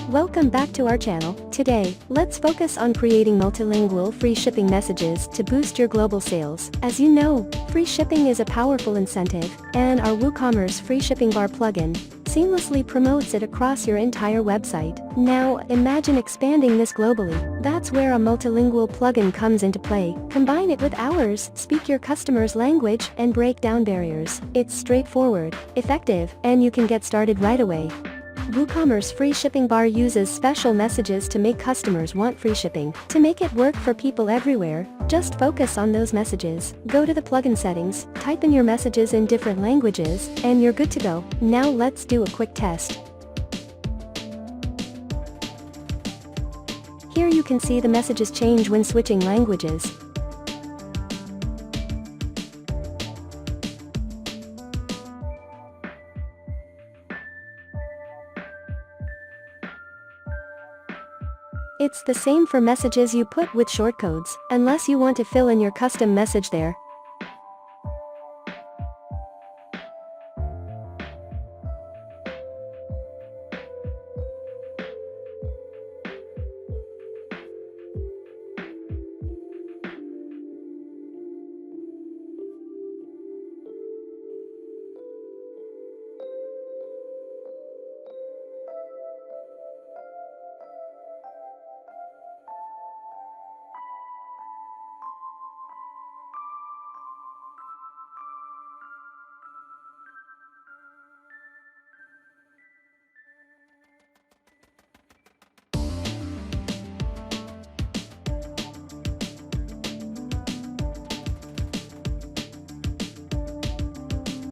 Welcome back to our channel. Today, let's focus on creating multilingual free shipping messages to boost your global sales. As you know, free shipping is a powerful incentive, and our WooCommerce Free Shipping Bar plugin seamlessly promotes it across your entire website. Now, imagine expanding this globally. That's where a multilingual plugin comes into play. Combine it with ours, speak your customer's language, and break down barriers. It's straightforward, effective, and you can get started right away. WooCommerce Free Shipping Bar uses special messages to make customers want free shipping. To make it work for people everywhere, just focus on those messages. Go to the plugin settings, type in your messages in different languages, and you're good to go. Now let's do a quick test. Here you can see the messages change when switching languages. It's the same for messages you put with shortcodes. Unless you want to fill in your custom message there,